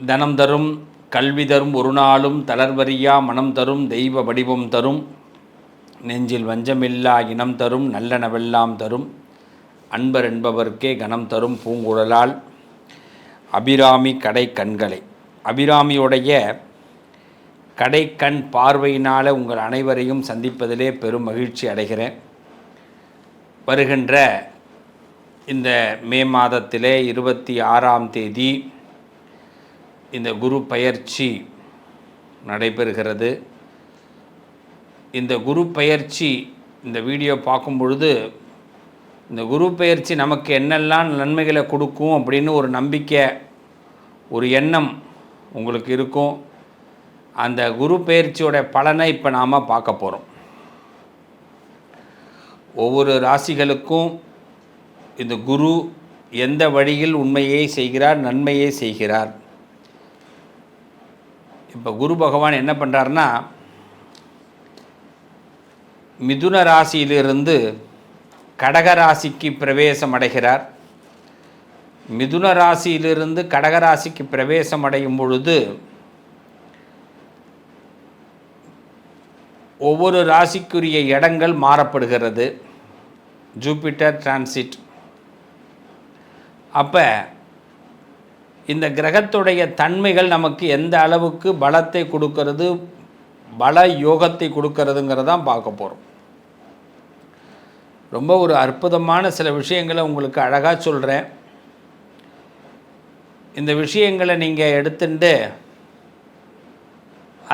தனம் தரும் கல்வி தரும் ஒரு நாளும் தளர்வறியா மனம் தரும் தெய்வ வடிவம் தரும் நெஞ்சில் வஞ்சமில்லா இனம் தரும் நல்லனவெல்லாம் தரும் அன்பர் என்பவர்க்கே கணம் தரும் பூங்குழலால் அபிராமி கடை கண்களை. அபிராமியுடைய கடைக்கண் பார்வையினால் உங்கள் அனைவரையும் சந்திப்பதிலே பெரும் மகிழ்ச்சி அடைகிறேன். வருகின்ற இந்த மே மாதத்திலே 26ஆம் தேதி இந்த குரு பயிற்சி நடைபெறுகிறது. இந்த குரு பயிற்சி இந்த வீடியோ பார்க்கும் பொழுது இந்த குரு பயிற்சி நமக்கு என்னெல்லாம் நன்மைகளை கொடுக்கும் அப்படின்னு ஒரு நம்பிக்கை, ஒரு எண்ணம் உங்களுக்கு இருக்கும். அந்த குரு பயிற்சியோட பலனை இப்போ நாம் பார்க்க போகிறோம். ஒவ்வொரு ராசிகளுக்கும் இந்த குரு எந்த வழியில் உண்மையை செய்கிறார், நன்மையை செய்கிறார். இப்போ குரு பகவான் என்ன பண்ணுறாருன்னா, மிதுன ராசியிலிருந்து கடக ராசிக்கு பிரவேசம் அடைகிறார். மிதுன ராசியிலிருந்து கடக ராசிக்கு பிரவேசம் அடையும் பொழுது ஒவ்வொரு ராசிக்குரிய இடங்கள் மாறப்படுகிறது. Jupiter transit. அப்போ இந்த கிரகத்துடைய தன்மைகள் நமக்கு எந்த அளவுக்கு பலத்தை கொடுக்கறது, பல யோகத்தை கொடுக்கறதுங்கிறதான் பார்க்க போகிறோம். ரொம்ப ஒரு அற்புதமான சில விஷயங்களை உங்களுக்கு அழகாக சொல்கிறேன். இந்த விஷயங்களை நீங்கள் எடுத்துட்டு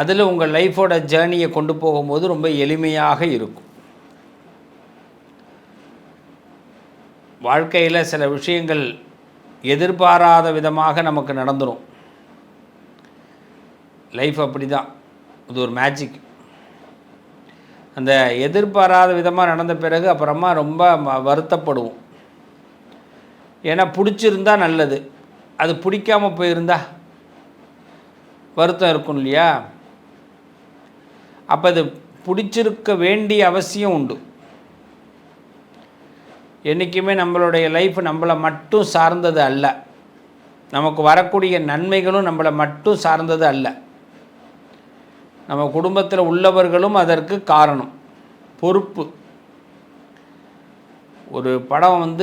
அதில் உங்கள் லைஃபோட ஜேர்னியை கொண்டு போகும்போது ரொம்ப எளிமையாக இருக்கும். வாழ்க்கையில் சில விஷயங்கள் எதிர்பாராத விதமாக நமக்கு நடந்துடும். லைஃப் அப்படி தான், இது ஒரு மேஜிக். அந்த எதிர்பாராத விதமாக நடந்த பிறகு அப்புறமா ரொம்ப வருத்தப்படுவோம். ஏன்னா பிடிச்சிருந்தா நல்லது, அது பிடிக்காமல் போயிருந்தா வருத்தம் இருக்கும் இல்லையா? அப்போ அது பிடிச்சிருக்க வேண்டிய அவசியம் உண்டு. என்றைக்குமே நம்மளுடைய லைஃப் நம்மளை மட்டும் சார்ந்தது அல்ல, நமக்கு வரக்கூடிய நன்மைகளும் நம்மளை மட்டும் சார்ந்தது அல்ல. நம்ம குடும்பத்தில் உள்ளவர்களும் அதற்கு காரணம், பொறுப்பு. ஒரு படம்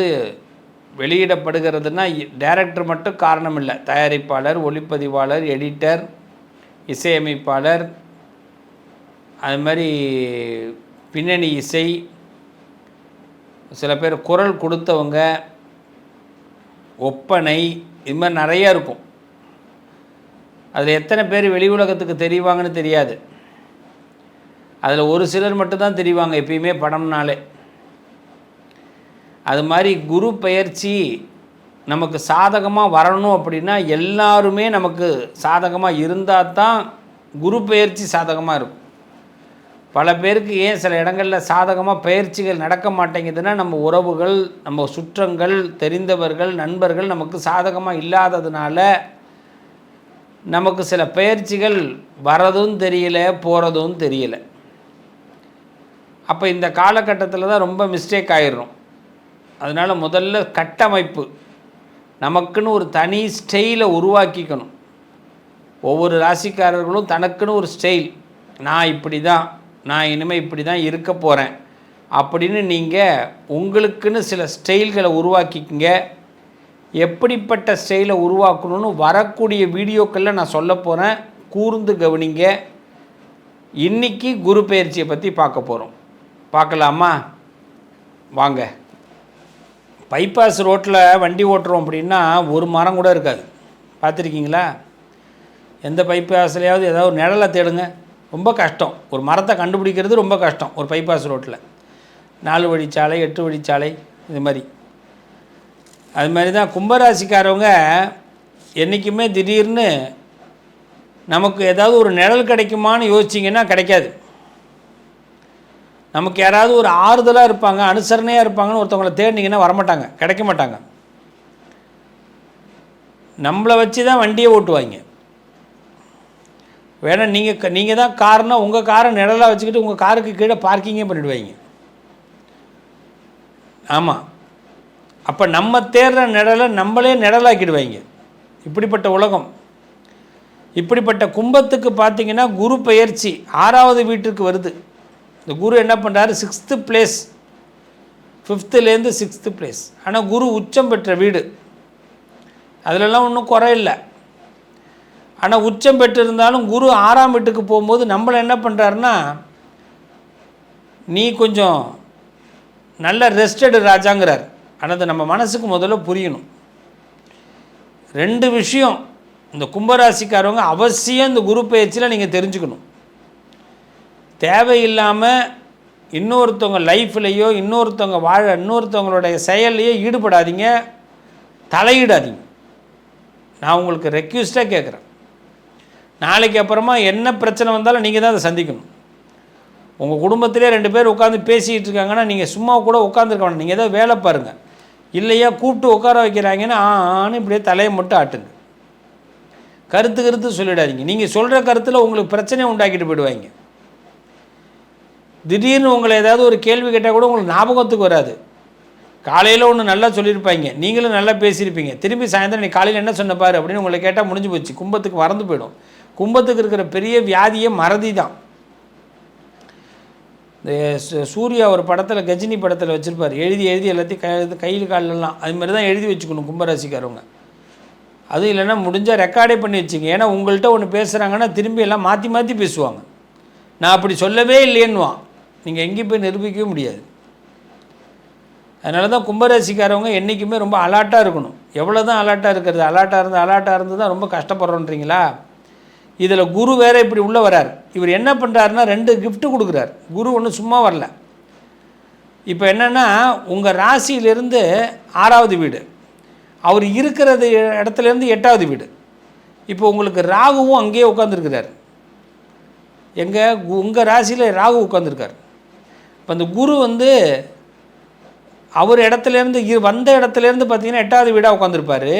வெளியிடப்படுகிறதுனா டைரக்டர் மட்டும் காரணம் இல்லை, தயாரிப்பாளர், ஒளிப்பதிவாளர், எடிட்டர், இசையமைப்பாளர், அது மாதிரி பின்னணி இசை, சில பேர் குரல் கொடுத்தவங்க, ஒப்பனை, இது மாதிரி நிறையா இருக்கும். அதில் எத்தனை பேர் வெளி உலகத்துக்கு தெரிவாங்கன்னு தெரியாது. அதில் ஒரு சிலர் மட்டும்தான் தெரிவாங்க எப்பயுமே படம்னாலே. அது மாதிரி குரு பெயர்ச்சி நமக்கு சாதகமாக வரணும் அப்படின்னா எல்லாருமே நமக்கு சாதகமாக இருந்தால் தான் குரு பெயர்ச்சி சாதகமாக இருக்கும். பல பேருக்கு ஏன் சில இடங்களில் சாதகமாக பயிற்சிகள் நடக்க மாட்டேங்குதுன்னா, நம்ம உறவுகள், நம்ம சுற்றங்கள், தெரிந்தவர்கள், நண்பர்கள் நமக்கு சாதகமாக இல்லாததுனால நமக்கு சில பயிற்சிகள் வரதும் தெரியல, போகிறதும் தெரியல. அப்போ இந்த காலகட்டத்தில் தான் ரொம்ப மிஸ்டேக் ஆகிடுறோம். அதனால் முதல்ல கட்டமைப்பு, நமக்குன்னு ஒரு தனி ஸ்டைலை உருவாக்கிக்கணும். ஒவ்வொரு ராசிக்காரர்களும் தனக்குன்னு ஒரு ஸ்டைல், நான் இப்படி தான், நான் இனிமேல் இப்படி தான் இருக்க போகிறேன் அப்படின்னு நீங்கள் உங்களுக்குன்னு சில ஸ்டைல்களை உருவாக்கிக்கங்க. எப்படிப்பட்ட ஸ்டைலை உருவாக்கணும்னு வரக்கூடிய வீடியோக்களில் நான் சொல்ல போகிறேன், கூர்ந்து கவனிங்க. இன்றைக்கி குரு பெயர்ச்சியை பற்றி பார்க்க போகிறோம். பார்க்கலாமா? வாங்க. பைபாஸ் ரோட்டில் வண்டி ஓட்டுறோம் அப்படின்னா ஒரு மரம் கூட இருக்காது, பார்த்துருக்கீங்களா? எந்த பைபாஸ்லையாவது ஏதாவது ஒரு நிழலை தேடுங்க, ரொம்ப கஷ்டம். ஒரு மரத்தை கண்டுபிடிக்கிறது ரொம்ப கஷ்டம் ஒரு பைபாஸ் ரோட்டில். 4 வழிச்சாலை, 8 வழிச்சாலை, இது மாதிரி. அது மாதிரி தான் கும்பராசிக்காரவங்க என்றைக்குமே திடீர்னு நமக்கு ஏதாவது ஒரு நிழல் கிடைக்குமான்னு யோசிச்சிங்கன்னா கிடைக்காது. நமக்கு யாராவது ஒரு ஆறுதலாக இருப்பாங்க, அனுசரணையாக இருப்பாங்கன்னு ஒருத்தவங்களை தேடினீங்கன்னா வரமாட்டாங்க, கிடைக்க மாட்டாங்க. நம்மளை வச்சு தான் வண்டியை ஓட்டுவாங்க. வேணா நீங்கள் தான் காருன்னா உங்கள் காரை நிழலாக வச்சுக்கிட்டு உங்கள் காருக்கு கீழே பார்க்கிங்கே பண்ணிவிடுவாங்க. ஆமாம், அப்போ நம்ம தேடுற நிழலை நம்மளே நிழலாக்கிடுவாங்க. இப்படிப்பட்ட உலகம். இப்படிப்பட்ட கும்பத்துக்கு பார்த்திங்கன்னா குரு பெயர்ச்சி 6வது வீட்டுக்கு வருது. இந்த குரு என்ன பண்ணுறாரு, 6th place, 5th 6th place. ஆனால் குரு உச்சம் பெற்ற வீடு, அதிலெல்லாம் ஒன்றும் குறை இல்லை. ஆனால் உச்சம் பெற்றிருந்தாலும் குரு 6ஆம் வீட்டுக்கு போகும்போது நம்மளை என்ன பண்ணுறாருன்னா, நீ கொஞ்சம் நல்ல ரெஸ்டடு ராஜாங்கிறார். ஆனால் அது நம்ம மனசுக்கு முதல்ல புரியணும். 2 விஷயம் இந்த கும்பராசிக்காரவங்க அவசியம் இந்த குரு பயிற்சியில் நீங்கள் தெரிஞ்சுக்கணும். தேவையில்லாமல் இன்னொருத்தவங்க லைஃப்லேயோ இன்னொருத்தவங்களுடைய செயல்லையோ ஈடுபடாதீங்க, தலையிடாதீங்க. நான் உங்களுக்கு ரெக்வெஸ்ட்டாக கேட்குறேன். நாளைக்கு அப்புறமா என்ன பிரச்சனை வந்தாலும் நீங்கள் தான் அதை சந்திக்கணும். உங்கள் குடும்பத்திலே 2 பேர் உட்காந்து பேசிகிட்டு இருக்காங்கன்னா நீங்கள் சும்மா கூட உட்காந்துருக்க வேண்டாம், நீங்கள் ஏதோ வேலை பாருங்கள். இல்லையா கூப்பிட்டு உட்கார வைக்கிறாங்கன்னா ஆன்னு இப்படியே தலையை மட்டும் ஆட்டுங்க. கருத்து சொல்லிடாதீங்க. நீங்கள் சொல்கிற கருத்தில் உங்களுக்கு பிரச்சனையை உண்டாக்கிட்டு போயிடுவாங்க. திடீர்னு உங்களை ஏதாவது ஒரு கேள்வி கேட்டால் கூட உங்களுக்கு ஞாபகத்துக்கு வராது. காலையில் ஒன்று நல்லா சொல்லியிருப்பாங்க, நீங்களும் நல்லா பேசியிருப்பீங்க, திரும்பி சாயந்தரம் நீ காலையில் என்ன சொன்ன பாரு அப்படின்னு உங்களை கேட்டால் முடிஞ்சு போச்சு. கும்பத்துக்கு மறந்து போயிடும். கும்பத்துக்கு இருக்கிற பெரிய வியாதியே மறதி தான். இந்த சூர்யா ஒரு படத்தில், கஜினி படத்தில் வச்சுருப்பார், எழுதி எல்லாத்தையும் கையில் காலெல்லாம் அதுமாதிரி தான் எழுதி வச்சுக்கணும் கும்பராசிக்காரவங்க. அதுவும் இல்லைன்னா முடிஞ்சால் ரெக்கார்டே பண்ணி வச்சுங்க. ஏன்னா உங்கள்கிட்ட ஒன்று பேசுகிறாங்கன்னா திரும்பி எல்லாம் மாற்றி பேசுவாங்க. நான் அப்படி சொல்லவே இல்லையேன்னுவான், நீங்கள் எங்கேயும் போய் நிரூபிக்கவே முடியாது. அதனால தான் கும்பராசிக்காரவங்க என்றைக்குமே ரொம்ப அலாட்டாக இருக்கணும். எவ்வளோ தான் அலாட்டாக இருக்கிறது, அலாட்டாக இருந்து தான் ரொம்ப கஷ்டப்படுறோன்றீங்களா? இதில் குரு வேறு இப்படி உள்ளே வரார். இவர் என்ன பண்ணுறாருன்னா 2 gift கொடுக்குறார். குரு ஒன்று சும்மா வரல. இப்போ என்னென்னா உங்கள் ராசியிலேருந்து 6வது வீடு, அவர் இருக்கிறது இடத்துலேருந்து 8வது வீடு. இப்போ உங்களுக்கு ராகுவும் அங்கேயே உட்காந்துருக்கிறார். உங்கள் ராசியில் ராகு உட்காந்துருக்கார். இப்போ அந்த குரு அவர் இடத்துலேருந்து வந்த இடத்துலேருந்து பார்த்தீங்கன்னா 8வது வீடாக உட்காந்துருப்பார்.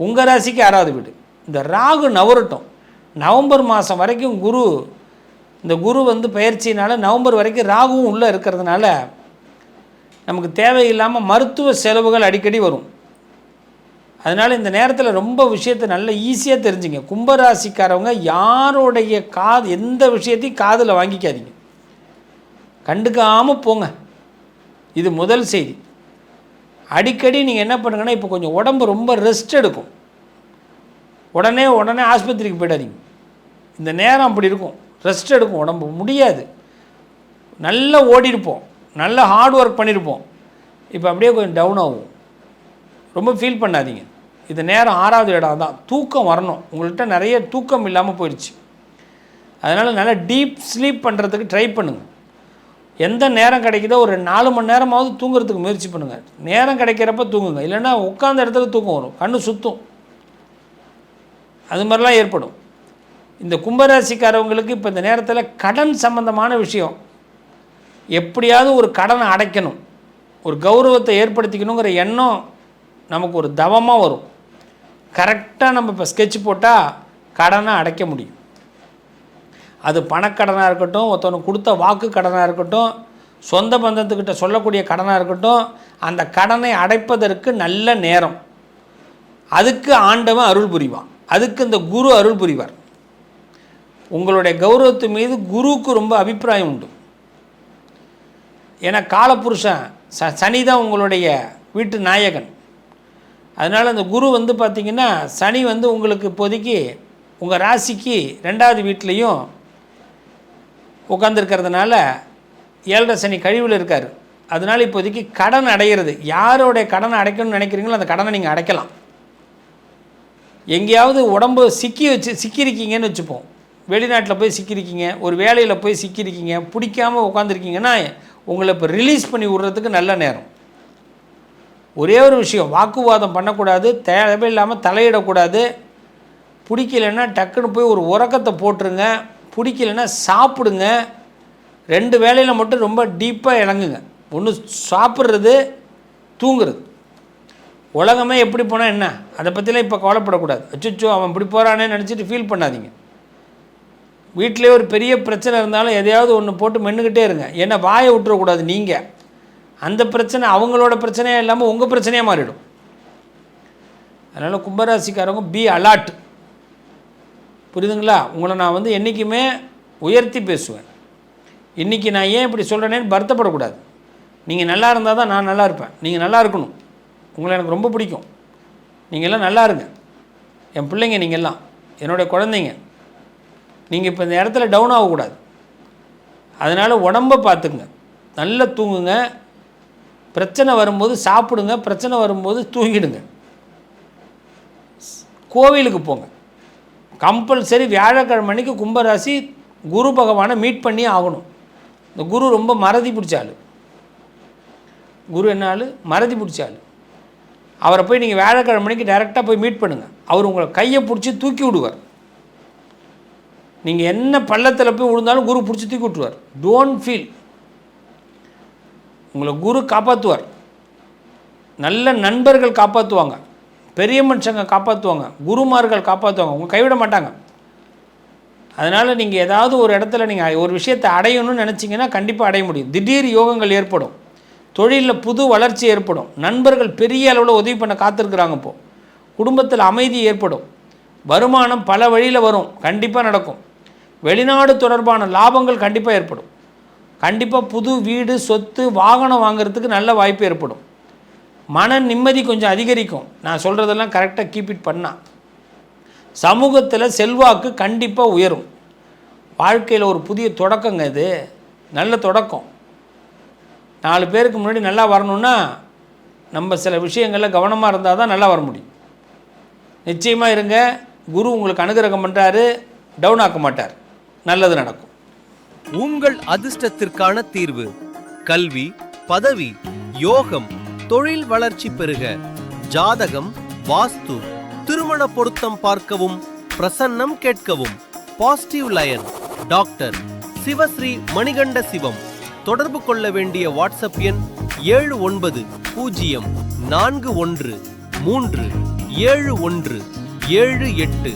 உங்கள் ராசிக்கு 6வது வீடு. இந்த ராகு நவரட்டும். நவம்பர் மாதம் வரைக்கும் இந்த குரு பயிற்சினால் நவம்பர் வரைக்கும் ராகுவும் உள்ளே இருக்கிறதுனால நமக்கு தேவையில்லாமல் மருத்துவ செலவுகள் அடிக்கடி வரும். அதனால் இந்த நேரத்தில் ரொம்ப விஷயத்தை நல்ல ஈஸியாக தெரிஞ்சுங்க. கும்பராசிக்காரவங்க யாருடைய எந்த விஷயத்தையும் காதில் வாங்கிக்காதீங்க, கண்டுக்காமல் போங்க. இது முதல் செய்தி. அடிக்கடி நீங்கள் என்ன பண்ணுங்கன்னா, இப்போ கொஞ்சம் உடம்பு ரொம்ப ரெஸ்ட் எடுக்கும், உடனே ஆஸ்பத்திரிக்கு போயிடாதீங்க. இந்த நேரம் அப்படி இருக்கும், ரெஸ்ட் எடுக்கும் உடம்பு, முடியாது. நல்லா ஓடிருப்போம், நல்லா ஹார்ட் ஒர்க் பண்ணியிருப்போம், இப்போ அப்படியே கொஞ்சம் டவுன் ஆகும். ரொம்ப ஃபீல் பண்ணாதீங்க. இது நேரம் 6வது இடம் தான். தூக்கம் வரணும். உங்கள்கிட்ட நிறைய தூக்கம் இல்லாமல் போயிடுச்சு. அதனால் நல்லா டீப் ஸ்லீப் பண்ணுறதுக்கு ட்ரை பண்ணுங்கள். எந்த நேரம் கிடைக்குதோ ஒரு 4 மணி நேரமாவது தூங்குறதுக்கு முயற்சி பண்ணுங்கள். நேரம் கிடைக்கிறப்ப தூங்குங்க, இல்லைன்னா உட்காந்த இடத்துல தூக்கம் வரும், கண்ணு சுற்றும், அது மாதிரிலாம் ஏற்படும். இந்த கும்பராசிக்காரவங்களுக்கு இப்போ இந்த நேரத்தில் கடன் சம்பந்தமான விஷயம், எப்படியாவது ஒரு கடனை அடைக்கணும், ஒரு கௌரவத்தை ஏற்படுத்திக்கணுங்கிற எண்ணம் நமக்கு ஒரு தவமாக வரும். கரெக்டாக நம்ம இப்போ ஸ்கெட்ச் போட்டால் கடனை அடைக்க முடியும். அது பணக்கடனாக இருக்கட்டும், ஒருத்தவனுக்கு கொடுத்த வாக்கு கடனாக இருக்கட்டும், சொந்த பந்தத்துக்கிட்ட சொல்லக்கூடிய கடனாக இருக்கட்டும், அந்த கடனை அடைப்பதற்கு நல்ல நேரம். அதுக்கு ஆண்டவன் அருள் புரிவான், அதுக்கு இந்த குரு அருள் புரிவார். உங்களுடைய கௌரவத்து மீது குருவுக்கு ரொம்ப அபிப்பிராயம் உண்டு. ஏன்னா காலபுருஷன் சனி தான் உங்களுடைய வீட்டு நாயகன். அதனால் அந்த குரு பார்த்திங்கன்னா சனி உங்களுக்கு இப்போதைக்கு உங்கள் ராசிக்கு 2வது வீட்லேயும் உட்காந்துருக்கிறதுனால 7.5 சனி கழிவில் இருக்கார். அதனால் இப்போதைக்கு கடன் அடைகிறது, யாரோடைய கடனை அடைக்கணும்னு நினைக்கிறீங்களோ அந்த கடனை நீங்கள் அடைக்கலாம். எங்கேயாவது உடம்பு சிக்கியிருக்கீங்கன்னு வச்சுப்போம், வெளிநாட்டில் போய் சிக்கியிருக்கீங்க, ஒரு வேலையில் போய் சிக்கியிருக்கீங்க, பிடிக்காமல் உட்காந்துருக்கீங்கன்னா உங்களை இப்போ ரிலீஸ் பண்ணி விட்றதுக்கு நல்ல நேரம். ஒரே ஒரு விஷயம், வாக்குவாதம் பண்ணக்கூடாது, தேவையில்லாமல் தலையிடக்கூடாது. பிடிக்கலைன்னா டக்குன்னு போய் ஒரு உறக்கத்தை போட்டுருங்க, பிடிக்கலைன்னா சாப்பிடுங்க. 2 வேளையில் மட்டும் ரொம்ப டீப்பாக இறங்குங்க. ஒன்று சாப்பிட்றது, தூங்குறது. உலகமே எப்படி போனால் என்ன, அதை பற்றிலாம் இப்போ கவலைப்படக்கூடாது. அச்சோ அவன் இப்படி போகிறானே நினச்சிட்டு ஃபீல் பண்ணாதீங்க. வீட்டிலே ஒரு பெரிய பிரச்சனை இருந்தாலும் எதையாவது ஒன்று போட்டு மென்னுக்கிட்டே இருங்க. ஏன்னா வாயை விட்டுறக்கூடாது. நீங்கள் அந்த பிரச்சனை அவங்களோட பிரச்சனையாக இல்லாமல் உங்கள் பிரச்சனையாக மாறிடும். அதனால் கும்பராசிக்காரவங்க பி அலர்ட். புரியுதுங்களா? உங்களை நான் வந்து என்றைக்குமே உயர்த்தி பேசுவேன். இன்றைக்கி நான் ஏன் இப்படி சொல்கிறேனேன்னு வருத்தப்படக்கூடாது. நீங்கள் நல்லா இருந்தால் தான் நான் நல்லா இருப்பேன். நீங்கள் நல்லா இருக்கணும். உங்களை எனக்கு ரொம்ப பிடிக்கும். நீங்கள்லாம் நல்லா இருங்க. என் பிள்ளைங்க நீங்கள்லாம் என்னுடைய குழந்தைங்க. நீங்கள் இப்போ இந்த இடத்துல டவுன் ஆகக்கூடாது. அதனால் உடம்பை பார்த்துக்குங்க, நல்லா தூங்குங்க. பிரச்சனை வரும்போது சாப்பிடுங்க, பிரச்சனை வரும்போது தூங்கிடுங்க. கோவிலுக்கு போங்க கம்பல்சரி. வியாழக்கிழமை அன்னைக்கு கும்பராசி குரு பகவானை மீட் பண்ணி ஆகணும். இந்த குரு ரொம்ப மறதி பிடிச்சாள். குரு என்ன ஆள்? மறதி பிடிச்சாள். அவரை போய் நீங்கள் வியாழக்கிழமை மணிக்கு டைரெக்டாக போய் மீட் பண்ணுங்கள். அவர் உங்களை கையை பிடிச்சி தூக்கி விடுவார். நீங்கள் என்ன பள்ளத்தில் போய் விழுந்தாலும் குரு பிடிச்சி தூக்கி விட்டுருவார். Don't feel. உங்களை குரு காப்பாற்றுவார். நல்ல நண்பர்கள் காப்பாற்றுவாங்க, பெரிய மனுஷங்க காப்பாற்றுவாங்க, குருமார்கள் காப்பாற்றுவாங்க. உங்கள் கைவிட மாட்டாங்க. அதனால் நீங்கள் ஏதாவது ஒரு இடத்துல நீங்கள் ஒரு விஷயத்தை அடையணும்னு நினச்சிங்கன்னா கண்டிப்பாக அடைய முடியும். திடீர் யோகங்கள் ஏற்படும். தொழிலில் புது வளர்ச்சி ஏற்படும். நண்பர்கள் பெரிய அளவில் உதவி பண்ண காத்திருக்கிறாங்க. இப்போது குடும்பத்தில் அமைதி ஏற்படும். வருமானம் பல வழியில் வரும், கண்டிப்பாக நடக்கும். வெளிநாடு தொடர்பான லாபங்கள் கண்டிப்பாக ஏற்படும். கண்டிப்பாக புது வீடு, சொத்து, வாகனம் வாங்கிறதுக்கு நல்ல வாய்ப்பு ஏற்படும். மன நிம்மதி கொஞ்சம் அதிகரிக்கும். நான் சொல்கிறதெல்லாம் கரெக்டாக கீப் இட் பண்ணால். சமூகத்தில் செல்வாக்கு கண்டிப்பாக உயரும். வாழ்க்கையில் ஒரு புதிய தொடக்கங்க இது, நல்ல தொடக்கம். 4 பேருக்கு முன்னாடி நல்லா வரணுன்னா நம்ம சில விஷயங்களில் கவனமாக இருந்தால் தான் நல்லா வர முடியும். நிச்சயமாக இருங்க. குரு உங்களுக்கு அனுகிரகம் பண்ணுறாரு, டவுன் ஆக்க மாட்டார். நல்லது நடக்கும். உங்கள் அதிர்ஷ்டத்திற்கான தீர்வு: கல்வி, பதவி, யோகம், தொழில் வளர்ச்சி பெருக. ஜாதகம், வாஸ்து, திருமண பொருத்தம் பார்க்கவும், பிரசன்னம் கேட்கவும். Positive lion doctor Sivasri Manikanda Sivam. தொடர்பு கொள்ள வேண்டிய வாட்ஸ்அப் எண் 7904137178.